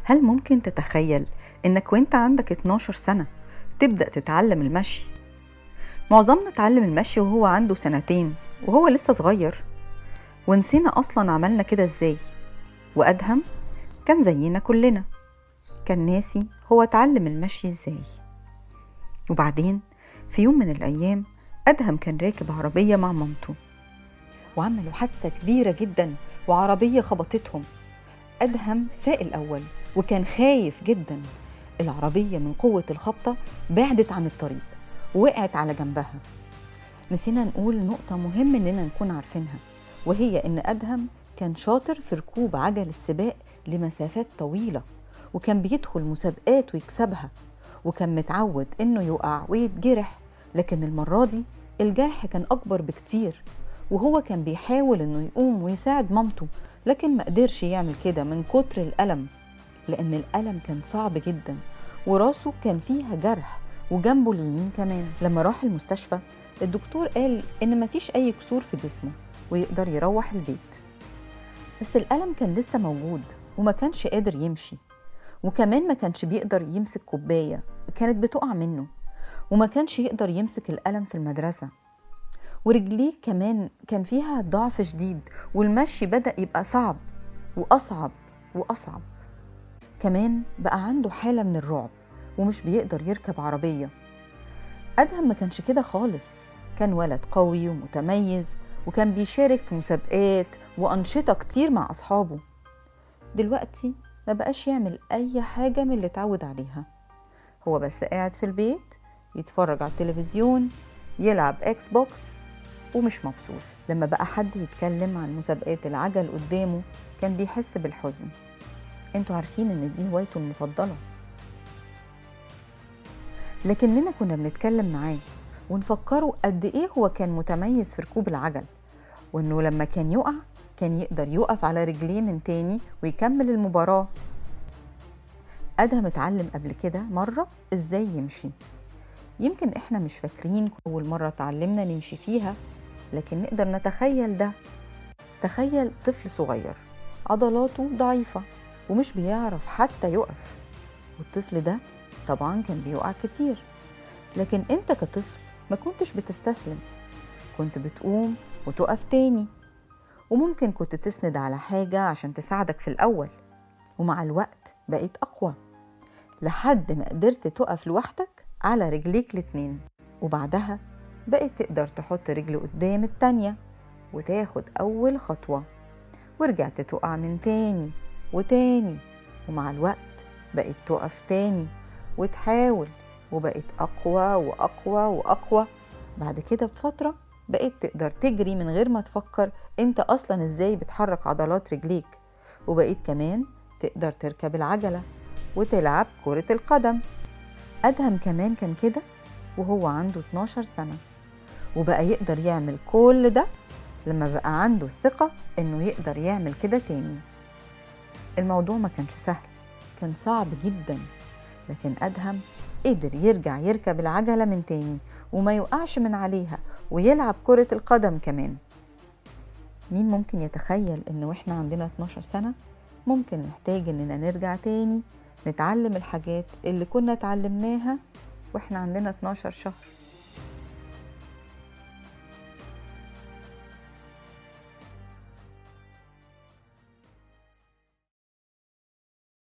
هل ممكن تتخيل إنك وإنت عندك 12 سنة تبدأ تتعلم المشي؟ معظمنا اتعلم المشي وهو عنده سنتين وهو لسه صغير، ونسينا أصلا عملنا كده إزاي. وأدهم كان زينا كلنا، كان ناسي هو اتعلم المشي إزاي. وبعدين في يوم من الأيام أدهم كان راكب عربية مع مامته وعملوا حادثة كبيرة جدا وعربية خبطتهم. أدهم فاق الأول وكان خايف جدا. العربية من قوة الخبطة بعدت عن الطريق ووقعت على جنبها. نسينا نقول نقطة مهمة إننا نكون عارفينها، وهي إن أدهم كان شاطر في ركوب عجل السباق لمسافات طويلة، وكان بيدخل مسابقات ويكسبها، وكان متعود إنه يقع ويتجرح، لكن المرة دي الجرح كان أكبر بكتير، وهو كان بيحاول إنه يقوم ويساعد مامته، لكن ما قدرش يعمل كده من كتر الألم، لأن الألم كان صعب جدا، وراسه كان فيها جرح وجنبه اليمين كمان. لما راح المستشفى الدكتور قال إن مفيش أي كسور في جسمه ويقدر يروح البيت، بس الألم كان لسه موجود وما كانش قادر يمشي، وكمان ما كانش بيقدر يمسك كوباية كانت بتقع منه، وما كانش يقدر يمسك القلم في المدرسة، ورجليه كمان كان فيها ضعف شديد، والمشي بدأ يبقى صعب وأصعب وأصعب. كمان بقى عنده حالة من الرعب ومش بيقدر يركب عربية. أدهم ما كانش كده خالص، كان ولد قوي ومتميز، وكان بيشارك في مسابقات وأنشطة كتير مع أصحابه. دلوقتي ما بقاش يعمل أي حاجة من اللي اتعود عليها، هو بس قاعد في البيت يتفرج على التلفزيون، يلعب اكس بوكس ومش مبسوط. لما بقى حد يتكلم عن مسابقات العجل قدامه كان بيحس بالحزن. انتوا عارفين ان دي هوايته المفضلة، لكننا كنا بنتكلم معاه ونفكره قد ايه هو كان متميز في ركوب العجل، وانه لما كان يقع كان يقدر يقف على رجليه من تاني ويكمل المباراة. أدهم اتعلم قبل كده مرة ازاي يمشي، يمكن احنا مش فاكرين اول مرة اتعلمنا نمشي فيها، لكن نقدر نتخيل ده. تخيل طفل صغير عضلاته ضعيفة ومش بيعرف حتى يقف، والطفل ده طبعا كان بيقع كتير، لكن انت كطفل ما كنتش بتستسلم، كنت بتقوم وتقف تاني، وممكن كنت تسند على حاجة عشان تساعدك في الأول، ومع الوقت بقيت أقوى لحد ما قدرت تقف لوحدك على رجليك الاتنين، وبعدها بقيت تقدر تحط رجل قدام التانية وتاخد أول خطوة، ورجعت تقع من تاني وتاني، ومع الوقت بقيت تقف تاني وتحاول، وبقيت أقوى وأقوى وأقوى. بعد كده بفترة بقيت تقدر تجري من غير ما تفكر انت أصلا ازاي بتحرك عضلات رجليك، وبقيت كمان تقدر تركب العجلة وتلعب كرة القدم. أدهم كمان كان كده وهو عنده 12 سنة، وبقى يقدر يعمل كل ده لما بقى عنده الثقة انه يقدر يعمل كده تاني. الموضوع ما كانش سهل، كان صعب جدا، لكن أدهم قدر يرجع يركب العجلة من تاني وما يوقعش من عليها ويلعب كرة القدم كمان. مين ممكن يتخيل ان واحنا عندنا 12 سنة ممكن نحتاج اننا نرجع تاني نتعلم الحاجات اللي كنا اتعلمناها واحنا عندنا 12 شهر.